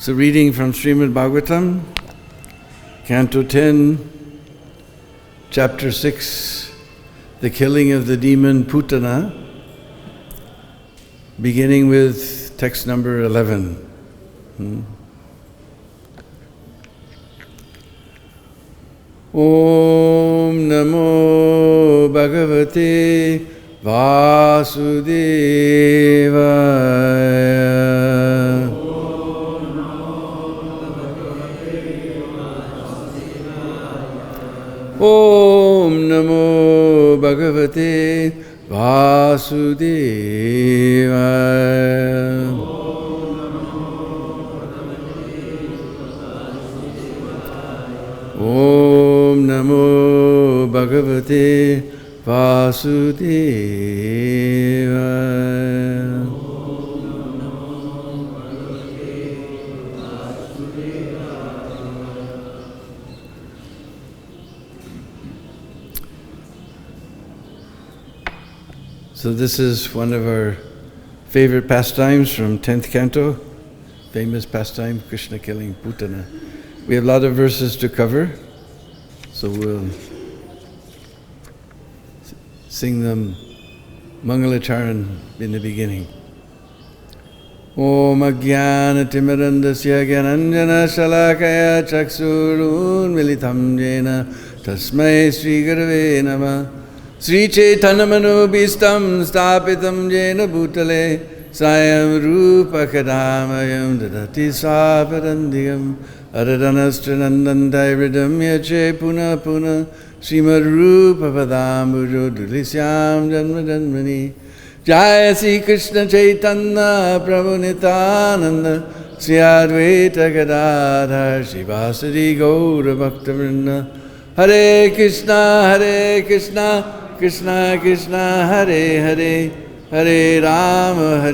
So reading from Srimad Bhagavatam, Canto 10, Chapter 6, the killing of the demon Putana, beginning with text number 11. Om Namo Bhagavate Vasudevaya. Om Namo Bhagavate Vasudevaya. Om Namo Bhagavate Vasudevaya. So this is one of our favorite pastimes from 10th canto, famous pastime, Krishna killing Putana. We have a lot of verses to cover, so we'll sing them Mangalacharan in the beginning. Om Ajnana Timirandasya Gyananjana Shalakaya Chaksurun Militam Jena Tasmai Sri Gurave Namah Sri Chaitanya Bhistam Stapitam Jena Bhutale Sayam Rupa Kadamayam Dadati Svaparandiyam Aradhanastranandandai Hridam Yache Puna Puna Srimad Rupa Padambujo Dulisyam Janma Janmani Jaya Sri Krishna Chaitanya Prabhu Nityananda Sri Advaita Gadadhar Shivasari Gaura Bhakta Vrinda Hare Krishna Krishna Krishna Hare Hare Hare Rama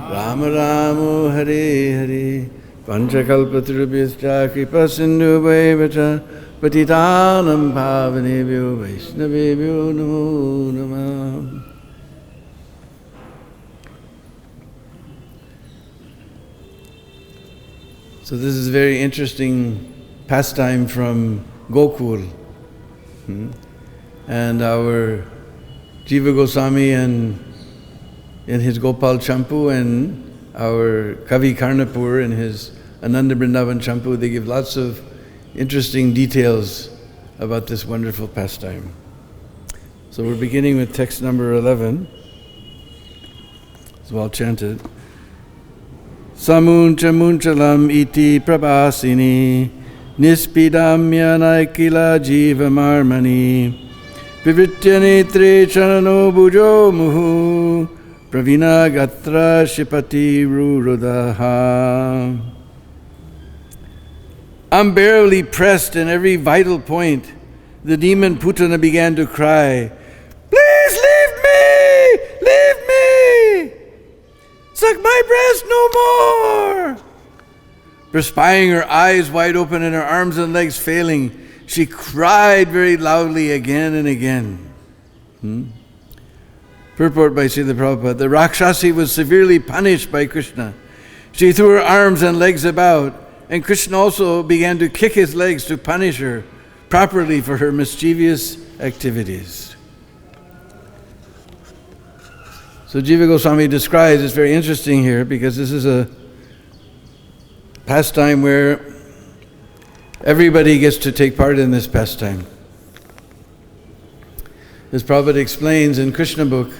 Rama Rama Hare Hare Panchakalpatarubhyascha kripa sindhu bhaivacha patitanam pavanebhyo vaishnavebhyo namo namah. So this is a very interesting pastime from Gokul. And our Jiva Goswami and in his Gopal Champu and our Kavi Karnapur in his Ananda Vrindavan Champu, they give lots of interesting details about this wonderful pastime. So we're beginning with text number 11. It's well chanted. Samuncha munchalam iti prabhasini nispidamya naikila jiva marmani vivritya netre chanano bhujo muhu pravina gatra shipati rurudaha. Unbearably pressed in every vital point, the demon Putana began to cry, "Please leave me! Leave me! Suck my breast no more!" Perspiring, her eyes wide open and her arms and legs failing, she cried very loudly again and again. Purport by Srila Prabhupada. The Rakshasi was severely punished by Krishna. She threw her arms and legs about, and Krishna also began to kick his legs to punish her properly for her mischievous activities. So Jiva Goswami describes, it's very interesting here because this is a pastime where everybody gets to take part in this pastime. As Prabhupada explains in Krishna book,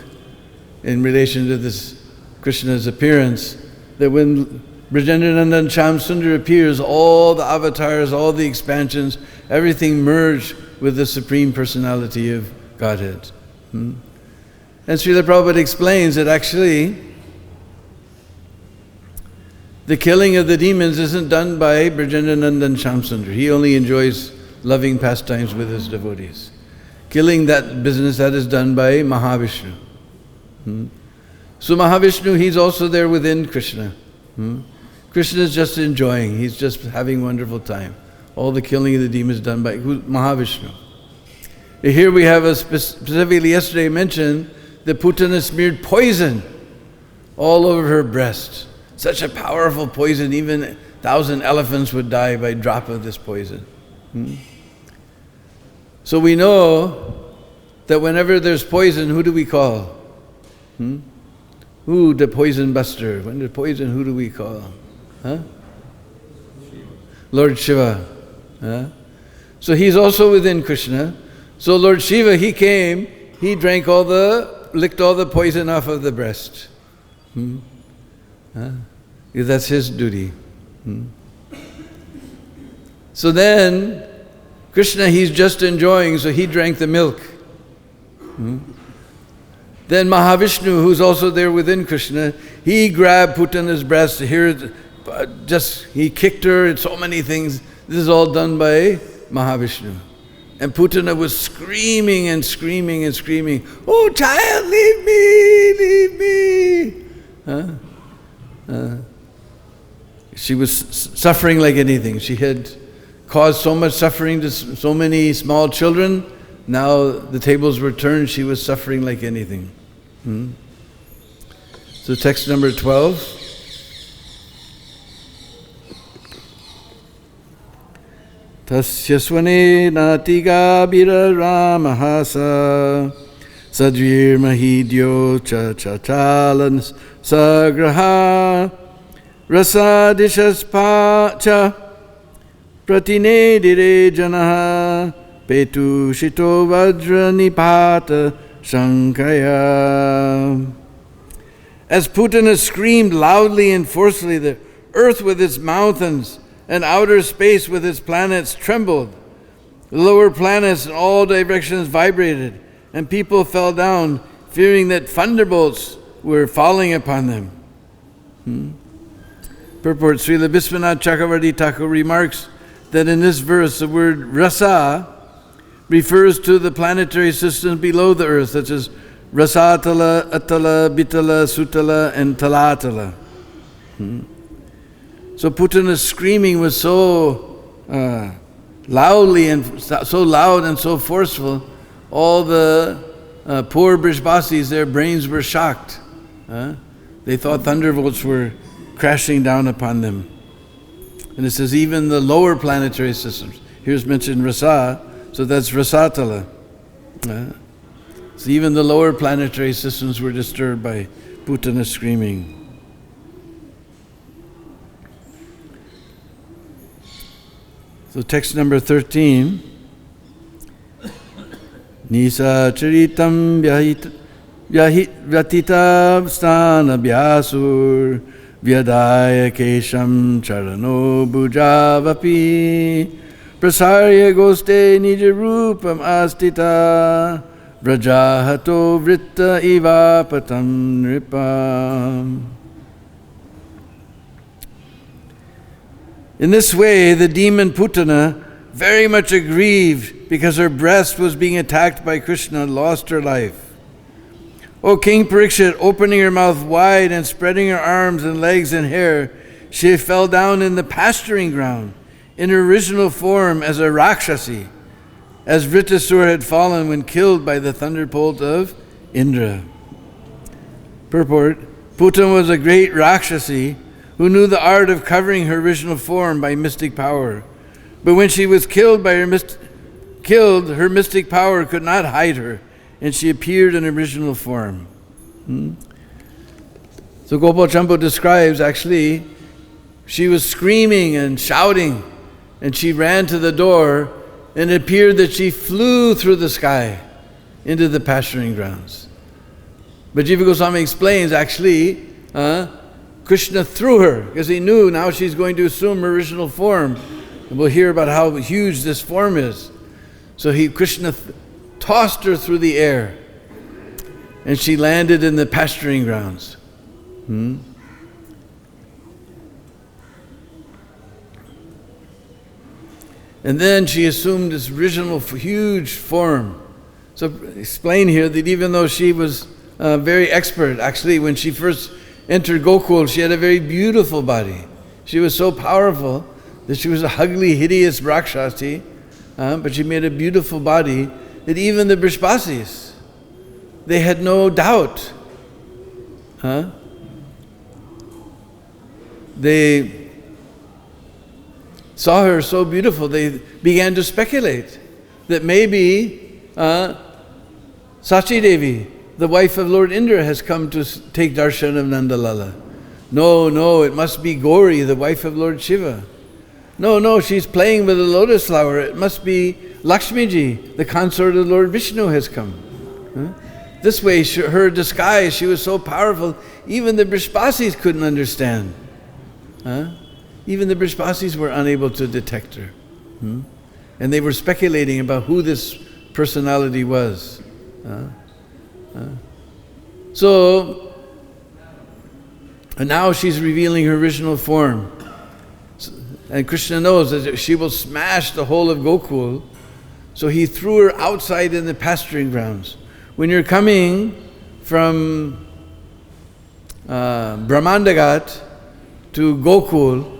in relation to this Krishna's appearance, that when Brajendraనందন and Shyamsundar appears, all the avatars, all the expansions, everything merge with the Supreme Personality of Godhead. And Srila Prabhupada explains that actually the killing of the demons isn't done by Brajendraనందন and Shyamsundar. He only enjoys loving pastimes with his devotees. Killing that business, that is done by Mahavishnu. So Mahavishnu, he's also there within Krishna. Krishna is just enjoying, he's just having a wonderful time. All the killing of the demons done by Mahavishnu. Here we have specifically yesterday mentioned that Putana smeared poison all over her breast. such a powerful poison, even 1,000 elephants would die by a drop of this poison. So we know that whenever there's poison, who do we call? Who, the poison buster? When there's poison, who do we call? Lord Shiva. So he's also within Krishna. So Lord Shiva, he came, he licked all the poison off of the breast. That's his duty. So then, Krishna, he's just enjoying, so he drank the milk. Then Mahavishnu, who's also there within Krishna, he grabbed Putana's breast. He kicked her and so many things. This is all done by Mahavishnu. And Putana was screaming and screaming and screaming, "Oh child, leave me! She was suffering like anything. She had caused so much suffering to so many small children. Now the tables were turned, she was suffering like anything. So text number 12. Tasya svane natiga bira ramahasa sadvir mahidyo cha cha chalan sagraha rasadishaspa cha pratinedire janaha petu shito vajra nipata shankaya. As Putana screamed loudly and forcefully, the earth with its mountains and outer space with its planets trembled. The lower planets in all directions vibrated, and people fell down, fearing that thunderbolts were falling upon them. Purport: Srila Vishwanath Chakravarti Thakur remarks that in this verse the word rasa refers to the planetary systems below the earth, such as Rasatala, Atala, Bitala, Sutala, and Talatala. So Putana's screaming was so loudly and so loud and so forceful, all the poor Brishbasis, their brains were shocked. They thought thunderbolts were crashing down upon them. And it says even the lower planetary systems. Here's mentioned Rasa, so that's Rasatala. So even the lower planetary systems were disturbed by Putana's screaming. So text number 13. Nisa charitam vyatita stana vyasur vyadaya kesham charano bhujavapi prasarya goste nijarupam astita vrajahato vritta ivapatam nripam. In this way, the demon Putana, very much aggrieved because her breast was being attacked by Krishna, lost her life. O King Parikshit, opening her mouth wide and spreading her arms and legs and hair, she fell down in the pasturing ground in her original form as a Rakshasi, as Vrittasura had fallen when killed by the thunderbolt of Indra. Purport: Putana was a great Rakshasi who knew the art of covering her original form by mystic power. But when she was killed, her mystic power could not hide her, and she appeared in original form. So Gopal Champu describes, actually, she was screaming and shouting, and she ran to the door, and it appeared that she flew through the sky into the pasturing grounds. But Jiva Goswami explains, actually, Krishna threw her, because he knew now she's going to assume her original form. And we'll hear about how huge this form is. So Krishna tossed her through the air, and she landed in the pasturing grounds. And then she assumed this original huge form. So explain here that even though she was very expert, actually when she first entered Gokul, she had a very beautiful body. She was so powerful that she was a ugly, hideous Rakshasi, but she made a beautiful body that even the Brishbasis, they had no doubt. they saw her so beautiful, they began to speculate that maybe Sachi Devi, the wife of Lord Indra, has come to take darshan of Nandalala. No, it must be Gauri, the wife of Lord Shiva. No, she's playing with a lotus flower. It must be Lakshmiji, the consort of Lord Vishnu, has come. This way, her disguise, she was so powerful, even the Brishbasis couldn't understand. Even the Brishbasis were unable to detect her. And they were speculating about who this personality was. And now she's revealing her original form. And Krishna knows that she will smash the whole of Gokul. So he threw her outside in the pasturing grounds. When you're coming from Brahmandagat to Gokul,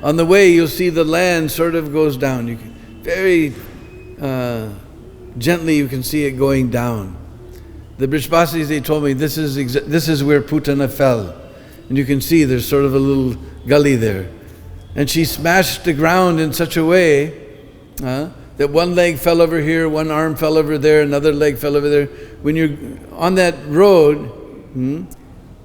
on the way you'll see the land sort of goes down. You can, very gently you can see it going down. The Brishbasis, they told me this is where Putana fell. And you can see there's sort of a little gully there. And she smashed the ground in such a way that one leg fell over here, one arm fell over there, another leg fell over there. When you're on that road,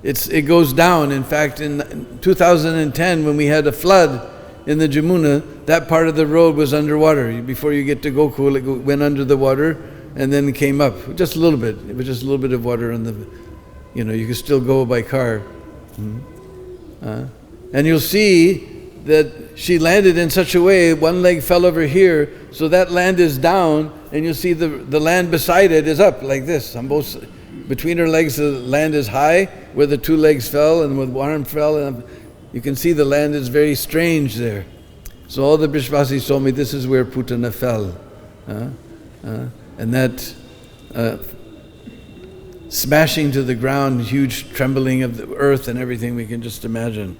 it goes down. In fact, in 2010, when we had a flood in the Jamuna, that part of the road was underwater. Before you get to Gokul, it went under the water and then came up. Just a little bit. It was just a little bit of water on the, you could still go by car. And you'll see that she landed in such a way, one leg fell over here, so that land is down, and you'll see the land beside it is up like this. On both, between her legs, the land is high, where the two legs fell, and where one arm fell, and you can see the land is very strange there. So all the Brishbasis told me this is where Putana fell. And that smashing to the ground, huge trembling of the earth and everything we can just imagine.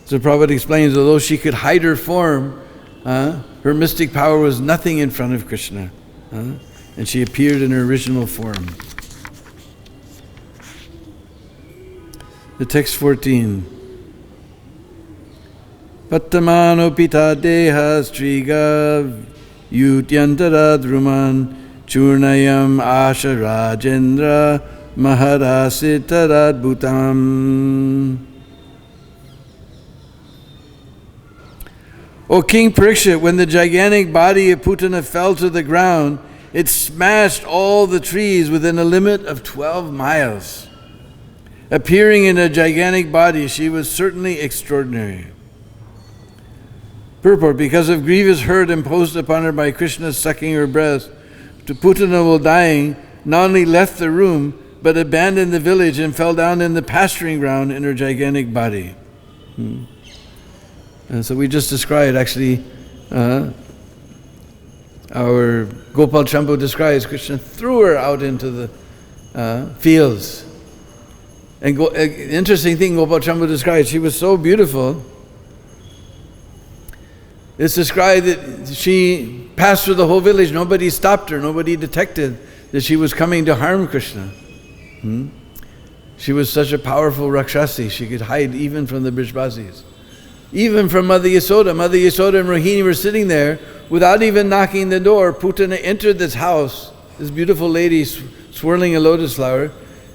So Prabhupada explains, although she could hide her form, her mystic power was nothing in front of Krishna. And she appeared in her original form. The text 14. Pattamano pita deha striga yutyantara druman churnayam asha rajendra maharasitarad bhutam. O King Parikshit, when the gigantic body of Putana fell to the ground, it smashed all the trees within a limit of 12 miles. Appearing in a gigantic body, she was certainly extraordinary. Purport, because of grievous hurt imposed upon her by Krishna sucking her breast, Putana, while dying, not only left the room, but abandoned the village and fell down in the pasturing ground in her gigantic body. And so we just described, actually, our Gopal Champu describes Krishna threw her out into the fields. And interesting thing Gopal Champu describes, she was so beautiful. It's described that she passed through the whole village. Nobody stopped her. Nobody detected that she was coming to harm Krishna. She was such a powerful Rakshasi. She could hide even from the Brishbasis. Even from Mother Yasoda. Mother Yasoda and Rohini were sitting there without even knocking the door. Putana entered this house, this beautiful lady swirling a lotus flower.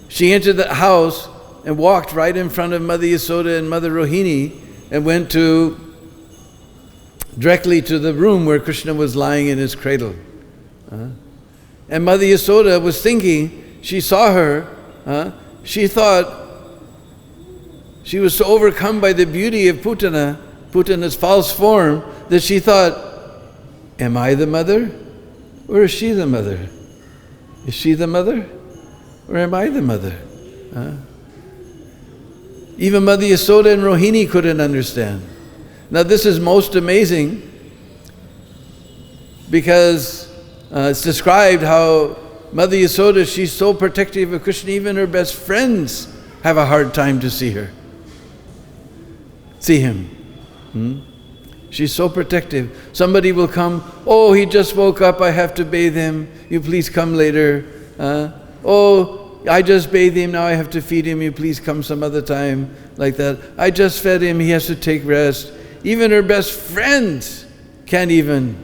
She entered the house and walked right in front of Mother Yasoda and Mother Rohini and went directly to the room where Krishna was lying in his cradle. And Mother Yasoda was thinking, she saw her, she thought, she was so overcome by the beauty of Putana's false form, that she thought, am I the mother? Or is she the mother? Is she the mother? Or am I the mother? Even Mother Yasoda and Rohini couldn't understand. Now this is most amazing, because it's described how Mother Yasoda, she's so protective of Krishna, even her best friends have a hard time to see him. She's so protective. Somebody will come, oh, he just woke up, I have to bathe him, you please come later. Oh, I just bathed him, now I have to feed him, you please come some other time, like that. I just fed him, he has to take rest. Even her best friends can't even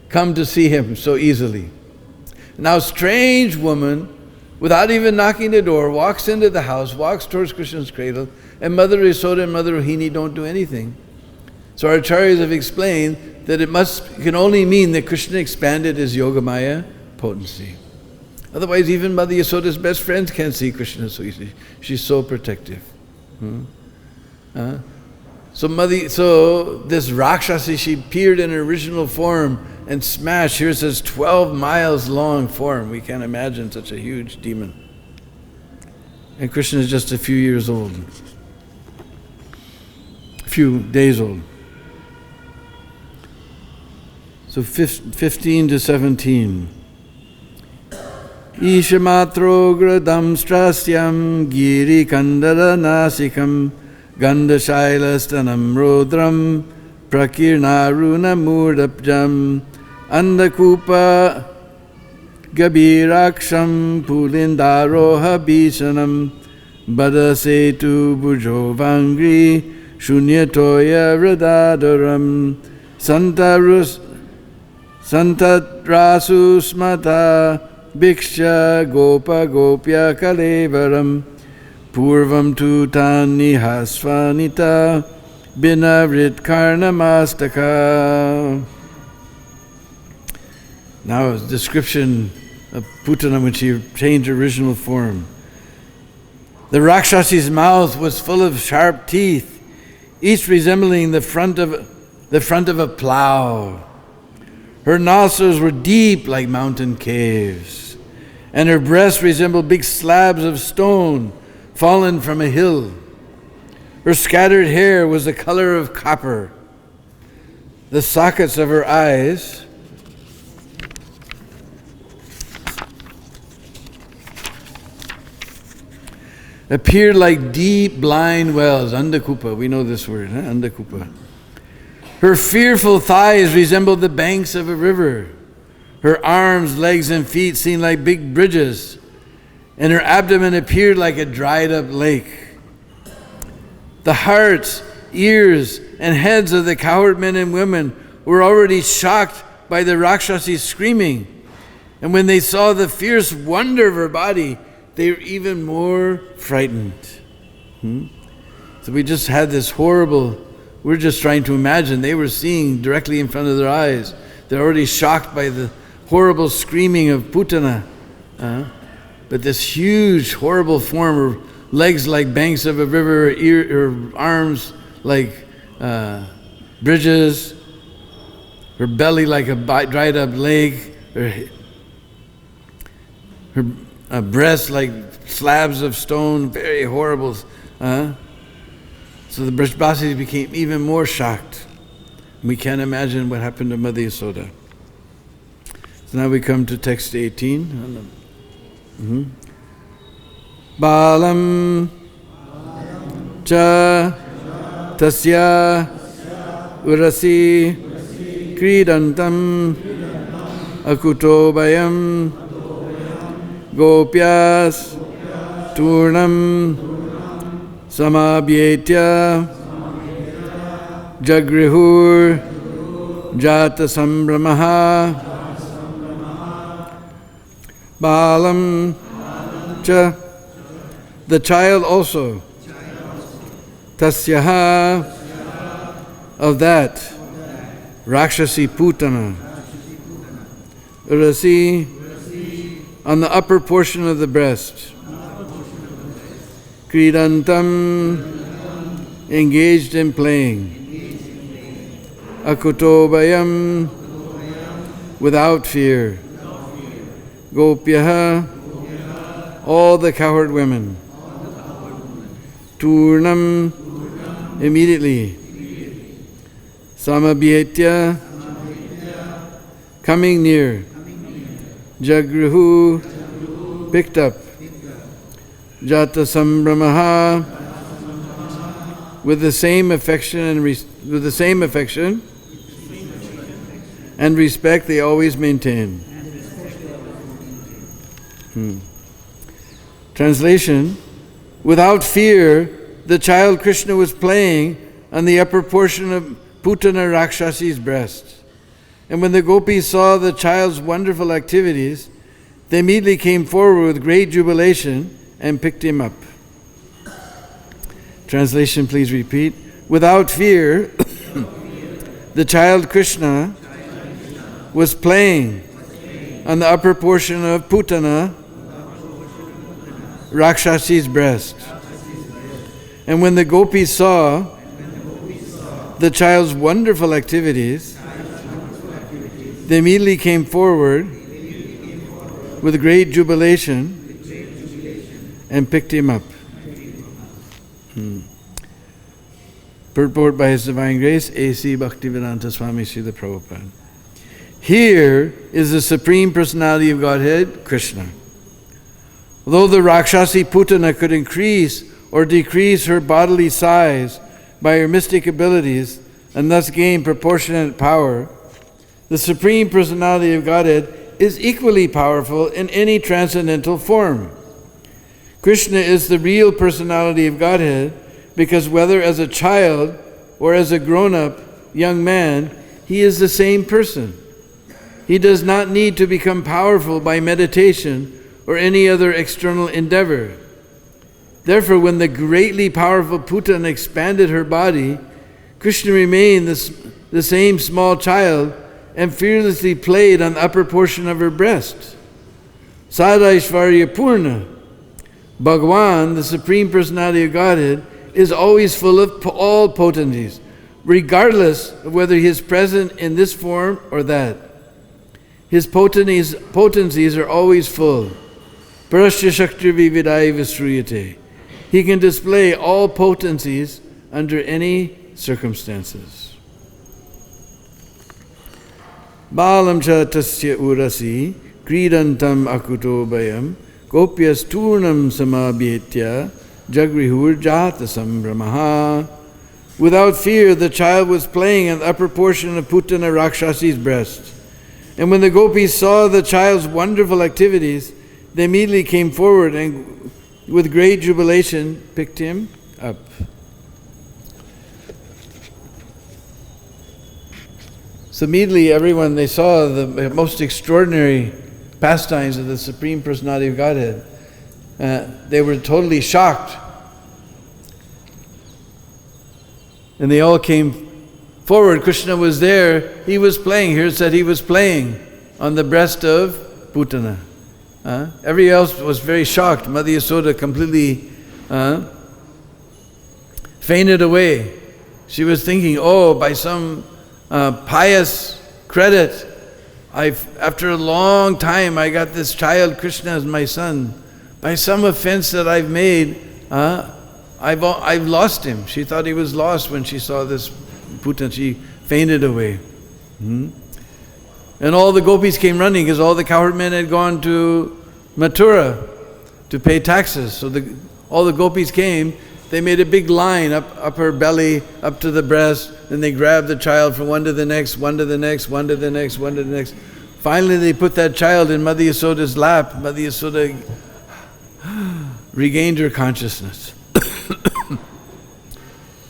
come to see him so easily. Now, strange woman, without even knocking the door, walks into the house, walks towards Krishna's cradle, and Mother Yasoda and Mother Rohini don't do anything. So our acharyas have explained that it can only mean that Krishna expanded his Yogamaya potency. Otherwise, even Mother Yasoda's best friends can't see Krishna so easily. She's so protective. So this Rakshasi, she appeared in her original form and smashed. Here it says 12 miles long form. We can't imagine such a huge demon. And Krishna is just a few years old. A few days old. So 15 to 17. Ishamatro gradam strasyam giri kandara nasikam gandashailastanam rodram prakirnaruna murdapjam andakupa gabiraksham pulindaroha bhisanam badasetu bujovangri shunyatoya radadaram santatrasu smata Bhiksha gopa gopya kalevaram purvam tu tani hasvanita binavrit karnamastaka. Now a description of Putana when she changed her original form. The Rakshasi's mouth was full of sharp teeth, each resembling the front of a plow. Her nostrils were deep like mountain caves, and her breasts resembled big slabs of stone fallen from a hill. Her scattered hair was the color of copper. The sockets of her eyes appeared like deep blind wells. Andakupa, we know this word, Andakupa. Her fearful thighs resembled the banks of a river. Her arms, legs, and feet seemed like big bridges, and her abdomen appeared like a dried up lake. The hearts, ears, and heads of the cowherd men and women were already shocked by the Rakshasi screaming, and when they saw the fierce wonder of her body, they were even more frightened. So we just had this horrible, we're just trying to imagine, they were seeing directly in front of their eyes. They're already shocked by the horrible screaming of Putana. But this huge, horrible form, her legs like banks of a river, her arms like bridges, her belly like a dried up lake, her breasts like slabs of stone, very horrible. So the Brajbasis became even more shocked. We can't imagine what happened to Mother Yasoda. So now we come to text 18. Balam cha tasya urasi kridantam akuto bayam gopyas turnam samabhyetya jagrihur jata sambramaha balam cha, the child also, tasyaha, of that, Rakshasi Putana, urasi, on the upper portion of the breast, kridantam, engaged in playing, akuto bayam, without fear, gopyaha, all the cowherd women, turnam, immediately, samabhyetya, coming near, jagrihu, picked up, jata sambramaha, with the same affection and respect they always maintain. Translation: without fear, the child Krishna was playing on the upper portion of Putana Rakshasi's breast. And when the gopis saw the child's wonderful activities, they immediately came forward with great jubilation and picked him up. Translation, please repeat. Without fear, the child Krishna was playing on the upper portion of Putana Rakshasi's breast. And when the gopis saw the child's wonderful activities, they immediately came forward with great jubilation and picked him up. Purport by His Divine Grace, A.C. Bhaktivedanta Swami Srila Prabhupada. Here is the Supreme Personality of Godhead, Krishna. Although the Rakshasi Putana could increase or decrease her bodily size by her mystic abilities and thus gain proportionate power, the Supreme Personality of Godhead is equally powerful in any transcendental form. Krishna is the real personality of Godhead because whether as a child or as a grown-up young man, he is the same person. He does not need to become powerful by meditation or any other external endeavor. Therefore, when the greatly powerful Putana expanded her body, Krishna remained the same small child and fearlessly played on the upper portion of her breast. Sadaishvarya Purna. Bhagavan, the Supreme Personality of Godhead, is always full of all potencies, regardless of whether he is present in this form or that. His potencies are always full. Parasya Shakti Vividai Visruyate. He can display all potencies under any circumstances. Balam cha tasya urasi kridantam akuto bayam gopyas turnam samabhyetya jagrihur jata sambramaha. Without fear, the child was playing in the upper portion of Putana Rakshasi's breast. And when the gopis saw the child's wonderful activities, they immediately came forward and with great jubilation picked him up. So immediately everyone, they saw the most extraordinary pastimes of the Supreme Personality of Godhead. They were totally shocked. And they all came forward. Krishna was there. He was playing. Here it said he was playing on the breast of Putana. Everybody else was very shocked. Mother Yasoda completely fainted away. She was thinking, oh, by some pious credit, after a long time, I got this child Krishna as my son. By some offense that I've made, I've lost him. She thought he was lost when she saw this Putana. She fainted away. And all the gopis came running because all the cowherd men had gone to Mathura to pay taxes. So all the gopis came. They made a big line up her belly, up to the breast. Then they grabbed the child from one to the next, one to the next, one to the next, one to the next. Finally, they put that child in Mother Yasoda's lap. Mother Yasoda regained her consciousness.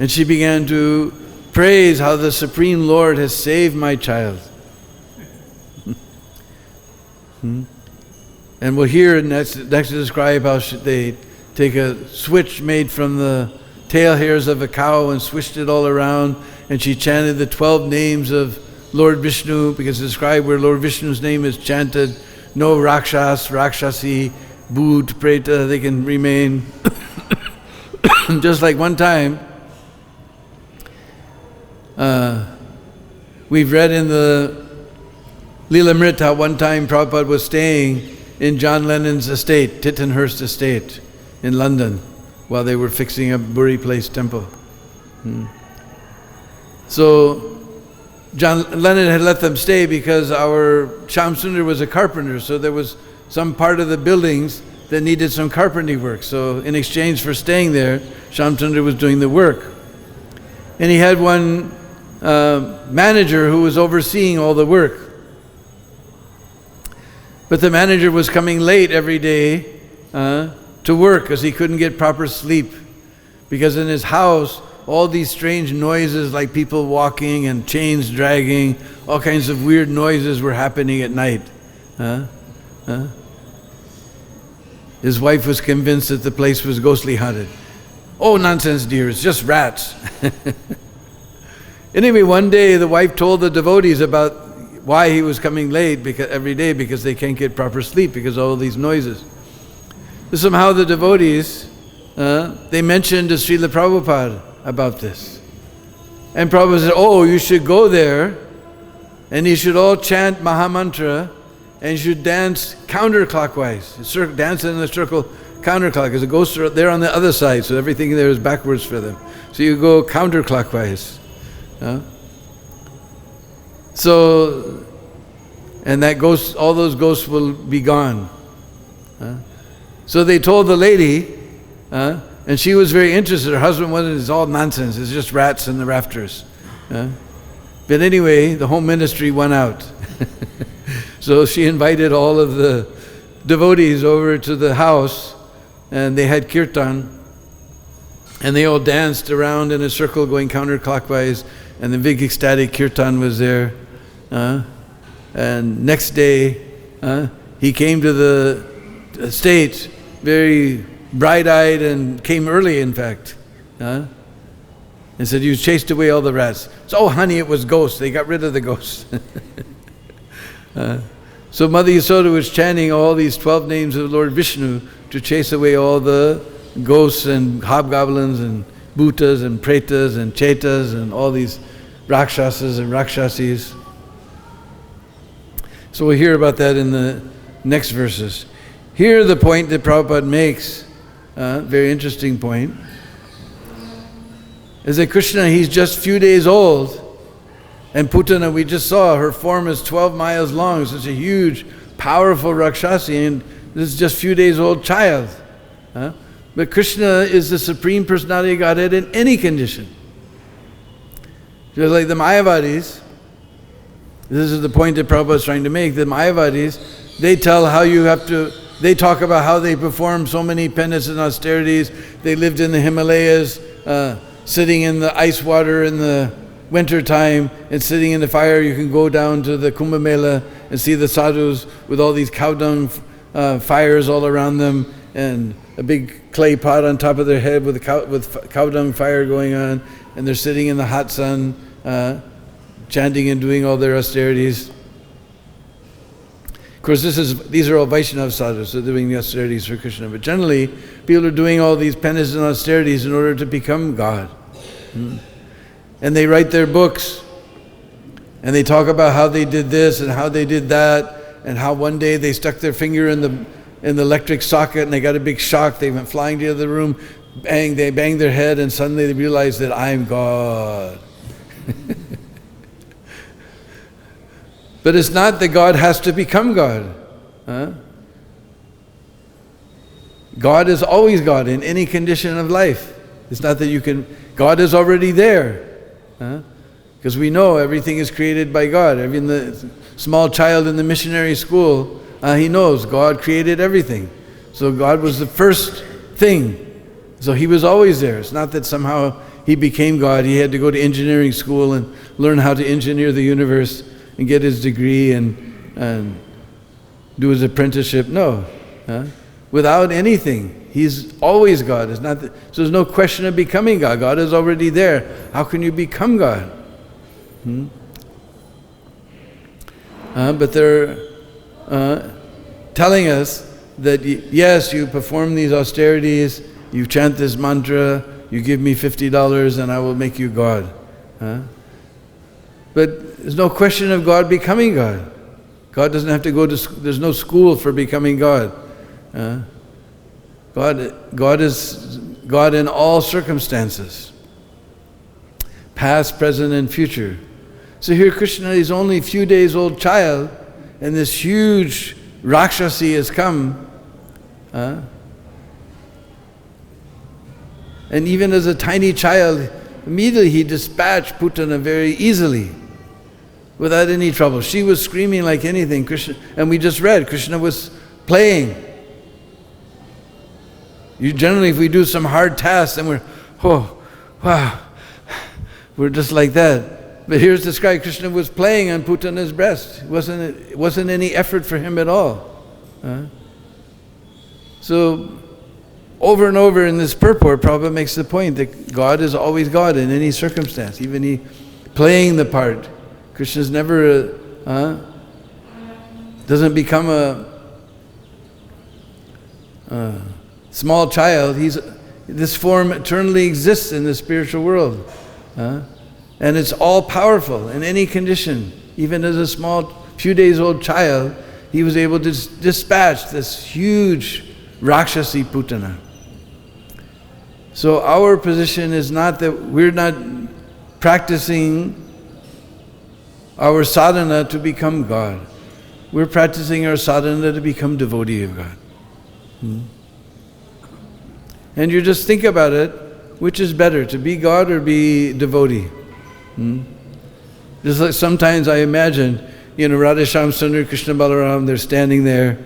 And she began to praise how the Supreme Lord has saved my child. And we'll hear next to describe how they take a switch made from the tail hairs of a cow and swished it all around, and she chanted the 12 names of Lord Vishnu, because it's described where Lord Vishnu's name is chanted, no Rakshas, Rakshasi, Bhut, Preta, they can remain. Just like one time, we've read in the Leela-mrita how one time Prabhupada was staying in John Lennon's estate, Tittenhurst estate in London, while they were fixing up Buri Place temple. So John Lennon had let them stay because our Shyam Sundar was a carpenter, so there was some part of the buildings that needed some carpentry work. So in exchange for staying there, Shyam Sundar was doing the work. And he had one manager who was overseeing all the work. But the manager was coming late every day to to work because he couldn't get proper sleep. Because in his house, all these strange noises like people walking and chains dragging, all kinds of weird noises were happening at night. His wife was convinced that the place was ghostly haunted. Oh, nonsense, dear, it's just rats. Anyway, one day the wife told the devotees about why he was coming late every day because they can't get proper sleep because of all these noises. So somehow the devotees, they mentioned to Srila Prabhupada about this. And Prabhupada said, oh, you should go there and you should all chant Mahamantra and you should dance counterclockwise. Dance in a circle counterclockwise. The ghosts are there on the other side, so everything there is backwards for them. So you go counterclockwise. So, and that ghost, all those ghosts will be gone. So they told the lady, and she was very interested. Her husband wasn't, it's all nonsense, it's just rats in the rafters. But anyway, the home ministry won out. So she invited all of the devotees over to the house, and they had kirtan, and they all danced around in a circle going counterclockwise, and the big ecstatic kirtan was there. And next day, he came to the stage very bright-eyed and came early, in fact. And said, you chased away all the rats. So, oh honey, it was ghosts. They got rid of the ghosts. So Mother Yasoda was chanting all these 12 names of Lord Vishnu to chase away all the ghosts and hobgoblins and bhutas and pretas and chetas and all these rakshasas and rakshasis. So we'll hear about that in the next verses. Here the point that Prabhupada makes, very interesting point, is that Krishna, he's just a few days old, and Putana, we just saw, her form is 12 miles long, such a huge, powerful Rakshasi, and this is just a few days old child. But Krishna is the Supreme Personality of Godhead in any condition. Just like the Mayavadis, this is the point that Prabhupada is trying to make, the Mayavadis, they tell how you have to, they talk about how they perform so many penances and austerities. They lived in the Himalayas, sitting in the ice water in the winter time and sitting in the fire. You can go down to the Kumbh Mela and see the sadhus with all these cow dung fires all around them and a big clay pot on top of their head with cow dung fire going on, and they're sitting in the hot sun chanting and doing all their austerities. Of course, these are all Vaishnava sadhus, so they're doing the austerities for Krishna. But generally, people are doing all these penances and austerities in order to become God. And they write their books, and they talk about how they did this and how they did that, and how one day they stuck their finger in the electric socket and they got a big shock. They went flying to the other room, they banged their head, and suddenly they realized that I'm God. But it's not that God has to become God. God is always God in any condition of life. It's not that you can, God is already there. Because we know everything is created by God. Even the small child in the missionary school, he knows God created everything. So God was the first thing. So he was always there. It's not that somehow he became God. He had to go to engineering school and learn how to engineer the universe and get his degree and do his apprenticeship. No. Without anything, he's always God. It's not that, so there's no question of becoming God. God is already there. How can you become God? But they're telling us that yes, you perform these austerities, you chant this mantra, you give me $50 and I will make you God. But there's no question of God becoming God. God doesn't have to go to school. There's no school for becoming God. God is God in all circumstances, past, present, and future. So here Krishna is only a few days old child, and this huge Rakshasi has come. And even as a tiny child, immediately he dispatched Putana very easily, without any trouble. She was screaming like anything. Krishna, and we just read, Krishna was playing. Generally, if we do some hard task, then we're, oh, wow, we're just like that. But here's this guy, Krishna was playing on Putana's breast. It wasn't any effort for him at all. So, over and over in this purport, Prabhupada makes the point that God is always God in any circumstance, even he playing the part. Krishna's never, doesn't become a small child. This form eternally exists in the spiritual world. And it's all powerful in any condition. Even as a small, few days old child, he was able to dispatch this huge Rakshasi Putana. So our position is not that we're not practicing our sadhana to become God. We're practicing our sadhana to become devotee of God. And you just think about it, which is better, to be God or be devotee? Just like sometimes I imagine, Radha Shyam Sundar, Krishna Balaram, they're standing there.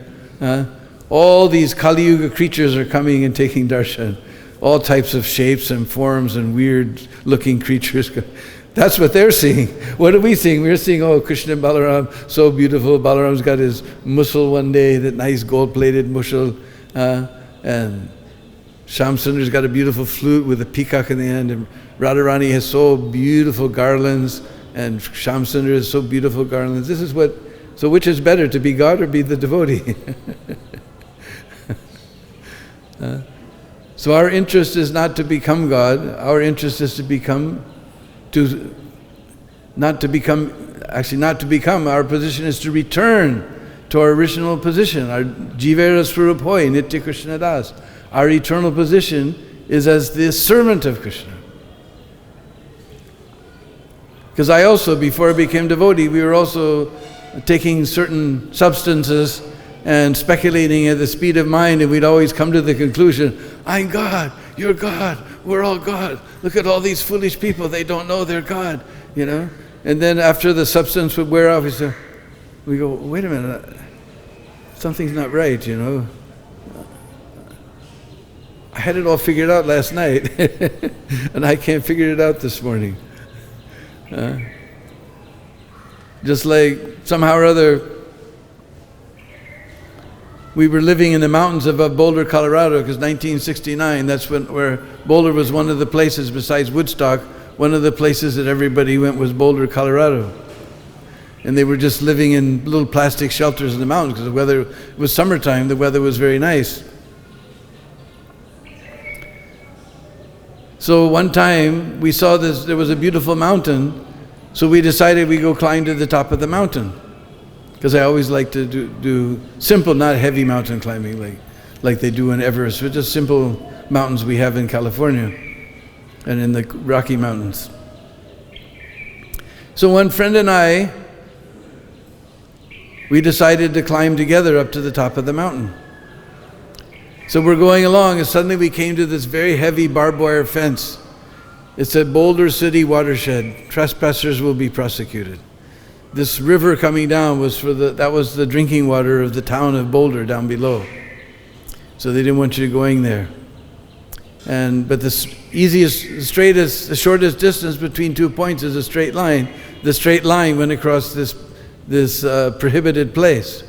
All these Kali Yuga creatures are coming and taking darshan. All types of shapes and forms and weird looking creatures. That's what they're seeing. What are we seeing? We're seeing, oh, Krishna Balaram, so beautiful. Balaram's got his mussel one day, that nice gold-plated mussel. And Shyam Sundar's got a beautiful flute with a peacock in the end. And Radharani has so beautiful garlands. And Shyam Sundar has so beautiful garlands. So which is better, to be God or be the devotee? So our interest is not to become God. Our interest is not to become. Our position is to return to our original position. Our Jivera Swarup Hoy, Nitya Krishna Das. Our eternal position is as the servant of Krishna. Because I also, before I became devotee, we were also taking certain substances and speculating at the speed of mind, and we'd always come to the conclusion, I'm God, you're God, we're all God. Look at all these foolish people, they don't know they're God, And then after the substance would wear off, we go, wait a minute, something's not right, I had it all figured out last night, and I can't figure it out this morning. Just like somehow or other, we were living in the mountains above Boulder, Colorado, because 1969, that's where Boulder was one of the places, besides Woodstock, one of the places that everybody went was Boulder, Colorado. And they were just living in little plastic shelters in the mountains, because the weather, it was summertime, the weather was very nice. So one time, we saw there was a beautiful mountain, so we decided we'd go climb to the top of the mountain. Because I always like to do simple, not heavy mountain climbing like they do in Everest, but just simple mountains we have in California and in the Rocky Mountains. So one friend and I, we decided to climb together up to the top of the mountain. So we're going along, and suddenly we came to this very heavy barbed wire fence. It said, Boulder City Watershed, trespassers will be prosecuted. This river coming down was that was the drinking water of the town of Boulder down below. So they didn't want you going there. But the shortest distance between 2 points is a straight line. The straight line went across this prohibited place.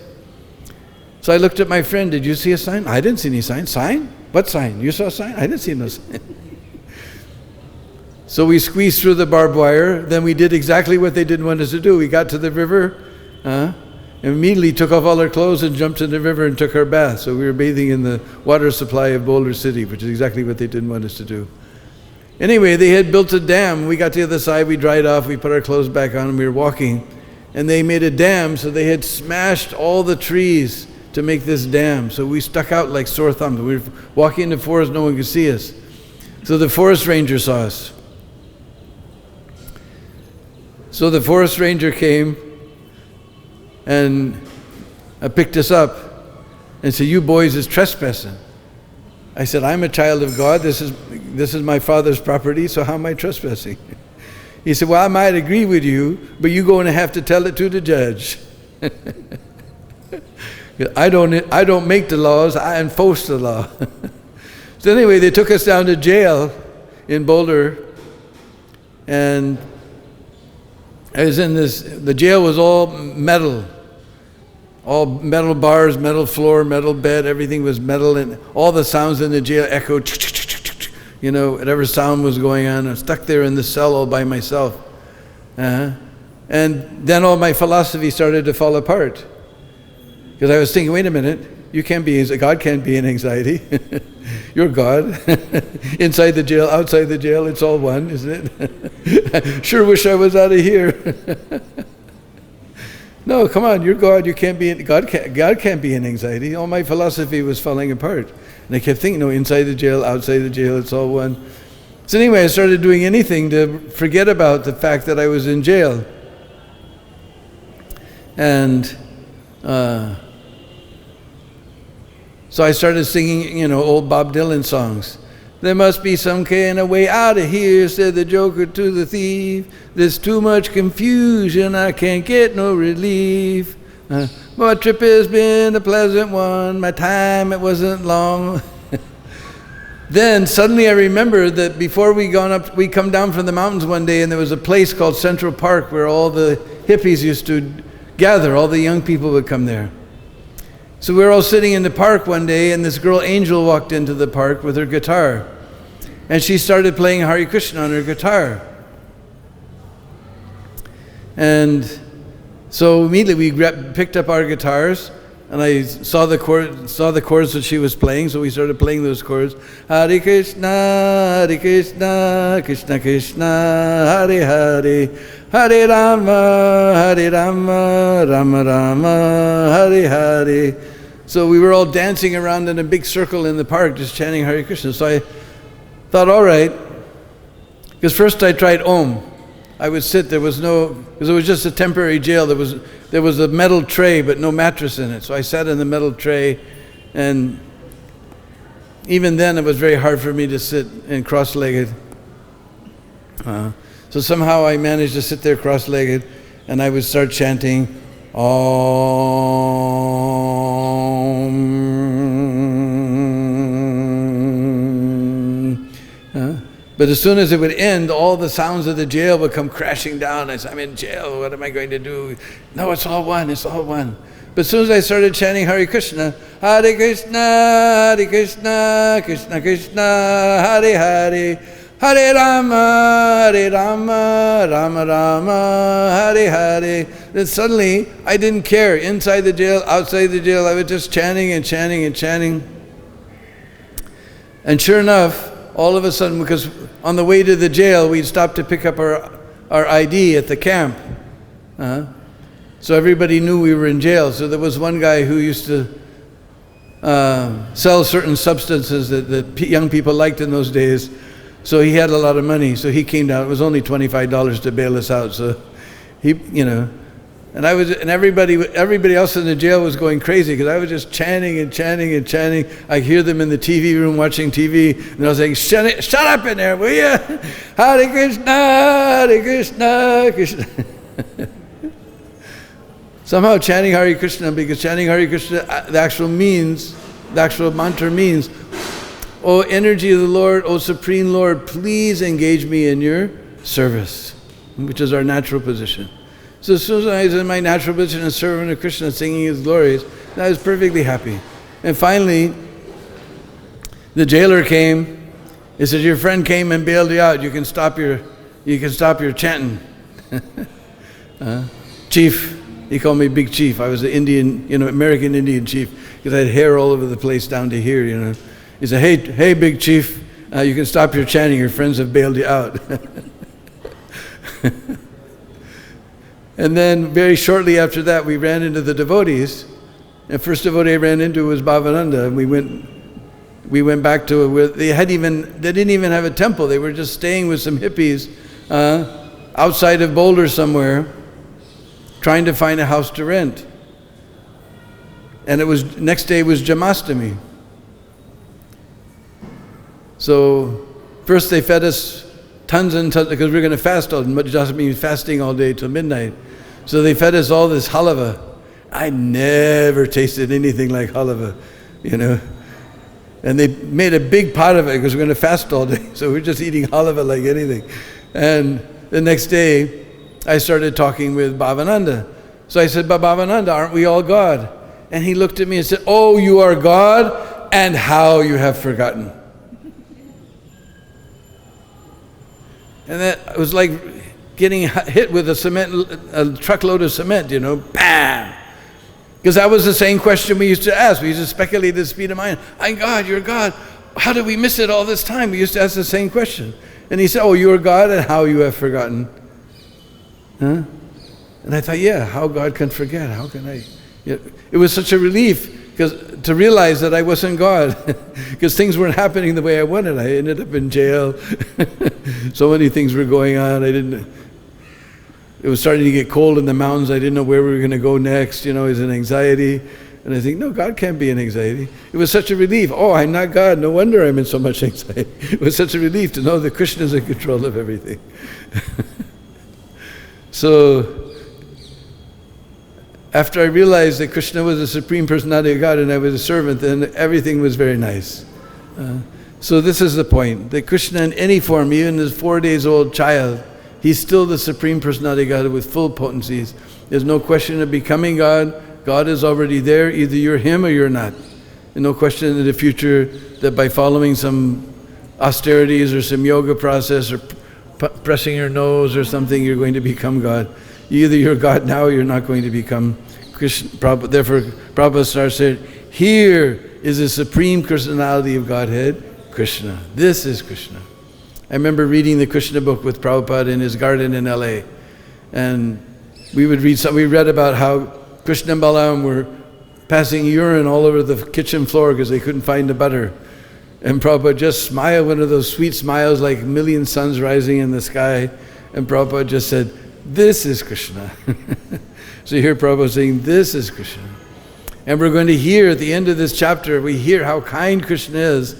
So I looked at my friend, did you see a sign? I didn't see any sign. Sign? What sign? You saw a sign? I didn't see no sign. So we squeezed through the barbed wire, then we did exactly what they didn't want us to do. We got to the river, and immediately took off all our clothes and jumped in the river and took our bath. So we were bathing in the water supply of Boulder City, which is exactly what they didn't want us to do. Anyway, they had built a dam. We got to the other side, we dried off, we put our clothes back on, and we were walking. And they made a dam, so they had smashed all the trees to make this dam. So we stuck out like sore thumbs. We were walking in the forest, no one could see us. So the forest ranger saw us. So the forest ranger came and picked us up and said, you boys is trespassing. I said, I'm a child of God. This is my father's property, so how am I trespassing? He said, well, I might agree with you, but you're going to have to tell it to the judge. I don't make the laws, I enforce the law. So anyway, they took us down to jail in Boulder, and I was in the jail was all metal bars, metal floor, metal bed, everything was metal, and all the sounds in the jail echoed, whatever sound was going on. I'm stuck there in the cell all by myself. And then all my philosophy started to fall apart. Because I was thinking, wait a minute, God can't be in anxiety. You're God. Inside the jail, outside the jail, it's all one, isn't it? Sure wish I was out of here. No, come on, you're God. God can't be in anxiety. All my philosophy was falling apart. And I kept thinking, no, inside the jail, outside the jail, it's all one. So anyway, I started doing anything to forget about the fact that I was in jail. And so I started singing, old Bob Dylan songs. There must be some kind of way out of here, said the joker to the thief. There's too much confusion, I can't get no relief. My trip has been a pleasant one, my time, it wasn't long. Then suddenly I remembered that before we come down from the mountains one day, and there was a place called Central Park where all the hippies used to gather, all the young people would come there. So we were all sitting in the park one day, and this girl Angel walked into the park with her guitar. And she started playing Hare Krishna on her guitar. And so immediately we picked up our guitars, and I saw the chords that she was playing, so we started playing those chords. Hare Krishna, Krishna Krishna, Hare Hare, Hare Rama, Rama Rama, Hare Hare. So we were all dancing around in a big circle in the park, just chanting Hare Krishna. So I thought, all right, because first I tried Om. I would sit, because it was just a temporary jail. There was a metal tray, but no mattress in it. So I sat in the metal tray, and even then it was very hard for me to sit and cross-legged. So somehow I managed to sit there cross-legged, and I would start chanting, Om. But as soon as it would end, all the sounds of the jail would come crashing down. I said, I'm in jail, what am I going to do? No, it's all one, it's all one. But as soon as I started chanting Hare Krishna, Hare Krishna, Hare Krishna, Krishna Krishna, Hare Hare, Hare Rama, Rama Rama, Hare Hare. Then suddenly, I didn't care. Inside the jail, outside the jail, I was just chanting and chanting and chanting. And sure enough, all of a sudden, because on the way to the jail, we'd stop to pick up our ID at the camp. So everybody knew we were in jail. So there was one guy who used to sell certain substances that young people liked in those days. So he had a lot of money. So he came down. It was only $25 to bail us out. So he, and everybody else in the jail was going crazy because I was just chanting and chanting and chanting. I hear them in the TV room watching TV, and I was saying, "Shut up in there, will you? Hare Krishna, Hare Krishna, Krishna." Somehow chanting Hare Krishna, because chanting Hare Krishna, the actual mantra means, "O energy of the Lord, O Supreme Lord, please engage me in your service," which is our natural position. So as soon as I was in my natural position and serving of Krishna, singing His glories, I was perfectly happy. And finally, the jailer came. He said, "Your friend came and bailed you out. You can stop your chanting." Chief, he called me Big Chief. I was the Indian, American Indian chief, because I had hair all over the place down to here. He said, "Hey, Big Chief, you can stop your chanting. Your friends have bailed you out." And then very shortly after that, we ran into the devotees. And first devotee I ran into was Bhavananda. And we went back to where they didn't even have a temple. They were just staying with some hippies outside of Boulder somewhere, trying to find a house to rent. And next day was Jamastami. So first they fed us tons and tons, because we were going to fast just means fasting all day till midnight. So they fed us all this halava. I never tasted anything like halava, And they made a big pot of it because we're going to fast all day. So we're just eating all of it like anything. And the next day, I started talking with Bhavananda. So I said, Bhavananda, aren't we all God? And he looked at me and said, oh, you are God, and how you have forgotten. And that was like getting hit with a truckload of cement, bam! Because that was the same question we used to ask. We used to speculate at the speed of mind. I'm God, you're God. How did we miss it all this time? We used to ask the same question. And he said, oh, you are God, and how you have forgotten. Huh? And I thought, yeah, how God can forget? How can I? It was such a relief to realize that I wasn't God, because things weren't happening the way I wanted. I ended up in jail. So many things were going on. It was starting to get cold in the mountains. I didn't know where we were going to go next. It was an anxiety. And I think, no, God can't be in anxiety. It was such a relief. Oh, I'm not God. No wonder I'm in so much anxiety. It was such a relief to know that Krishna is in control of everything. So, after I realized that Krishna was the Supreme Personality of God and I was a servant, then everything was very nice. So this is the point, that Krishna in any form, even as 4 days old child, he's still the Supreme Personality of God with full potencies. There's no question of becoming God. God is already there. Either you're Him or you're not. And no question in the future that by following some austerities or some yoga process or pressing your nose or something, you're going to become God. Either you're God now or you're not going to become Krishna. Therefore, Prabhupada starts saying, here is the Supreme Personality of Godhead, Krishna. This is Krishna. I remember reading the Krishna book with Prabhupada in his garden in LA. And we read about how Krishna and Balaram were passing urine all over the kitchen floor because they couldn't find the butter. And Prabhupada just smiled, one of those sweet smiles like a million suns rising in the sky. And Prabhupada just said, this is Krishna. So you hear Prabhupada saying, this is Krishna. And we're going to hear at the end of this chapter, we hear how kind Krishna is,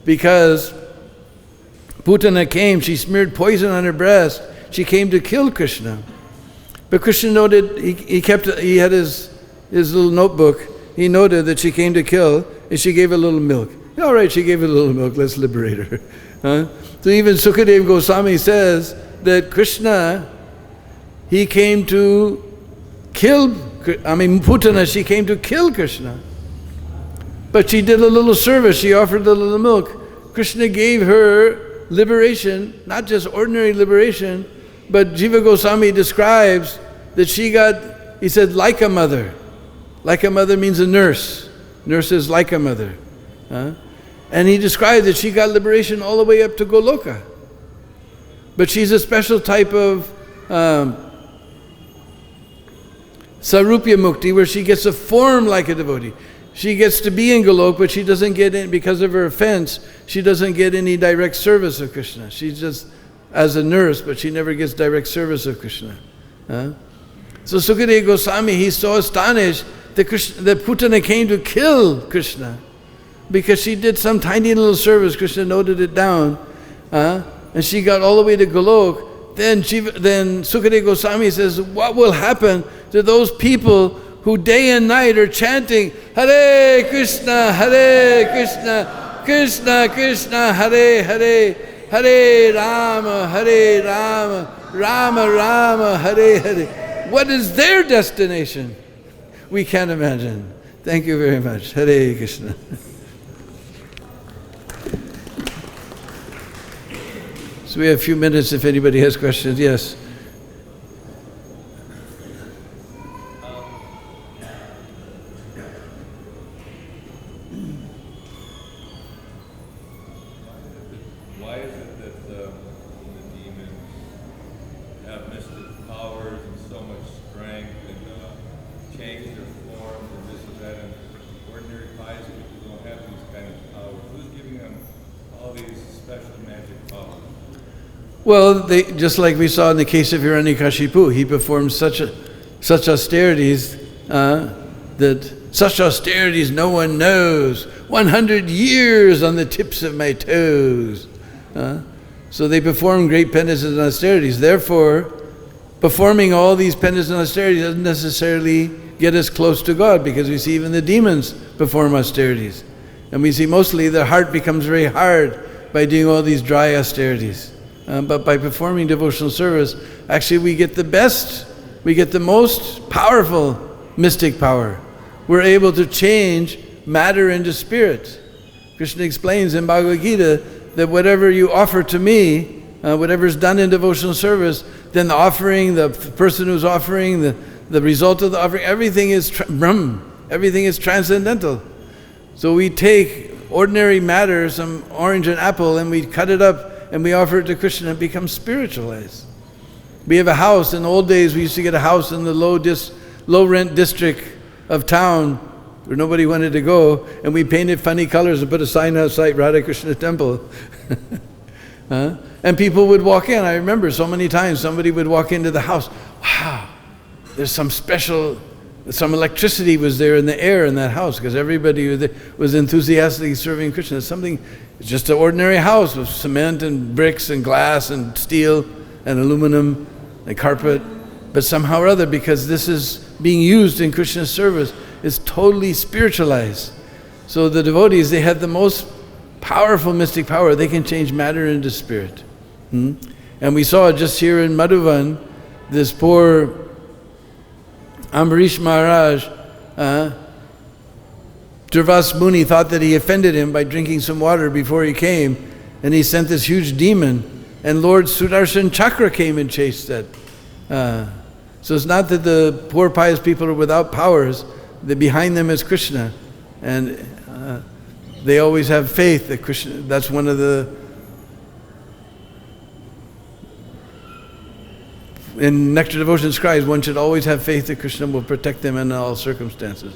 because Putana came, she smeared poison on her breast. She came to kill Krishna. But Krishna noted, he had his little notebook. He noted that she came to kill, and she gave a little milk. All right, she gave a little milk, let's liberate her. So even Sukadeva Goswami says that Krishna, he came to Putana, she came to kill Krishna. But she did a little service, she offered a little milk. Krishna gave her liberation, not just ordinary liberation, but Jiva Goswami describes that she got, he said, like a mother. Like a mother means a nurse. Nurse is like a mother. And he described that she got liberation all the way up to Goloka. But she's a special type of Sarupya Mukti, where she gets a form like a devotee. She gets to be in Golok, but she doesn't get in, because of her offense, she doesn't get any direct service of Krishna. She's just as a nurse, but she never gets direct service of Krishna. So Sukadeva Goswami, he's so astonished that Putana came to kill Krishna because she did some tiny little service. Krishna noted it down, and she got all the way to Golok. Then Sukadeva Goswami says, what will happen to those people who day and night are chanting Hare Krishna, Krishna Krishna, Hare Hare, Hare Rama, Rama Rama, Hare Hare. What is their destination? We can't imagine. Thank you very much. Hare Krishna. So we have a few minutes if anybody has questions. Yes. Well, just like we saw in the case of Hiranyakashipu, he performed such austerities such austerities no one knows. 100 years on the tips of my toes. So they perform great penances and austerities. Therefore, performing all these penances and austerities doesn't necessarily get us close to God, because we see even the demons perform austerities. And we see mostly the heart becomes very hard by doing all these dry austerities. But by performing devotional service, actually we get the best, we get the most powerful mystic power. We're able to change matter into spirit. Krishna explains in Bhagavad-Gita that whatever you offer to me, whatever is done in devotional service, then the offering, the person who's offering, the result of the offering, everything is Brahm, everything is transcendental. So we take ordinary matter, some orange and apple, and we cut it up and we offer it to Krishna, and it becomes spiritualized. We have a house. In the old days, we used to get a house in the low rent district of town where nobody wanted to go, and we painted funny colors and put a sign outside Radha Krishna temple. And people would walk in. I remember so many times somebody would walk into the house. Wow, there's some electricity was there in the air in that house, because everybody was enthusiastically serving Krishna. It's just an ordinary house with cement and bricks and glass and steel and aluminum and carpet. But somehow or other, because this is being used in Krishna's service, it's totally spiritualized. So the devotees, they have the most powerful mystic power. They can change matter into spirit. And we saw just here in Madhuvan, this poor Ambarish Maharaj, Durvas Muni thought that he offended him by drinking some water before he came, and he sent this huge demon, and Lord Sudarshan Chakra came and chased that. So it's not that the poor pious people are without powers, that behind them is Krishna, and they always have faith that Krishna, that's one of the, in Nectar Devotion Scribes, one should always have faith that Krishna will protect them in all circumstances.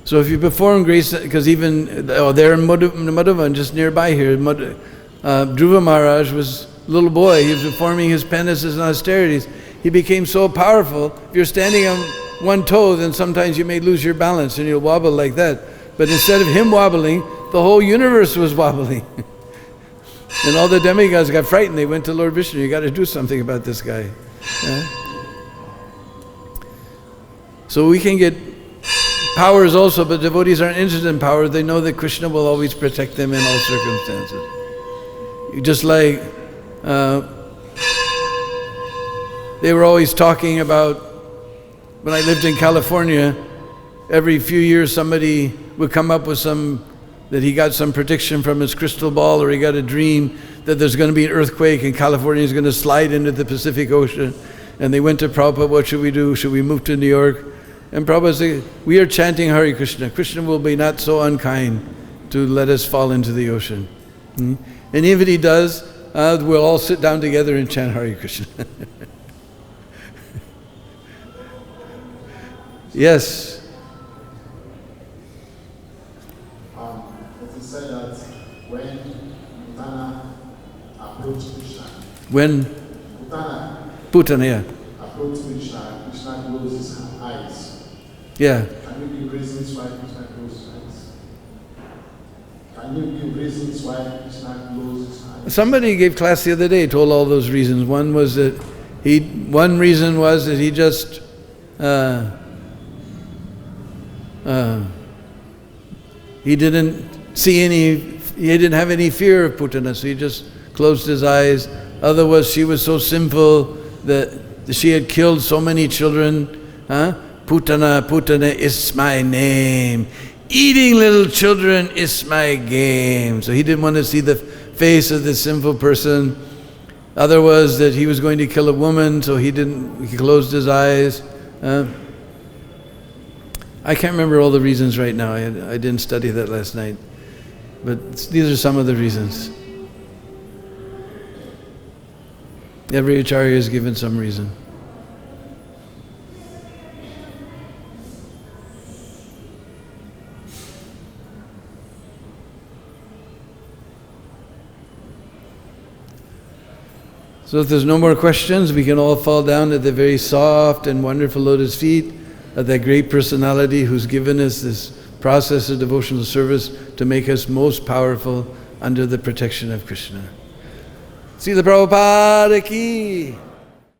So if you perform grace, because even there in Madhuvan, just nearby here, Dhruva Maharaj was a little boy. He was performing his penances and austerities. He became so powerful. If you're standing on one toe, then sometimes you may lose your balance and you'll wobble like that. But instead of him wobbling, the whole universe was wobbling. And all the demigods got frightened. They went to Lord Vishnu, you got to do something about this guy. So we can get powers also, but devotees aren't interested in power. They know that Krishna will always protect them in all circumstances. Just like they were always talking about, when I lived in California, every few years somebody would come up with that he got some prediction from his crystal ball, or he got a dream that there's going to be an earthquake and California is going to slide into the Pacific Ocean. And they went to Prabhupada, what should we do? Should we move to New York? And Prabhupada said, we are chanting Hare Krishna. Krishna will be not so unkind to let us fall into the ocean. And if he does, we'll all sit down together and chant Hare Krishna. Yes. It is said that when Putana approached Krishna, Putana, yeah. approached Krishna, Krishna closed his eyes. Yeah. Can you give reasons why Krishna closed his eyes? Can you give reasons why Krishna closed his eyes? Somebody gave class the other day, told all those reasons. One reason was that he just he didn't have any fear of Putana, so he just closed his eyes. Other was she was so sinful that she had killed so many children. Putana is my name. Eating little children is my game. So he didn't want to see the face of this sinful person. Other was that he was going to kill a woman, so he closed his eyes. I can't remember all the reasons right now. I didn't study that last night. But these are some of the reasons. Every acharya is given some reason. So if there's no more questions, we can all fall down at the very soft and wonderful lotus feet of that great personality who's given us this process of devotional service to make us most powerful under the protection of Krishna. Srila Prabhupada ki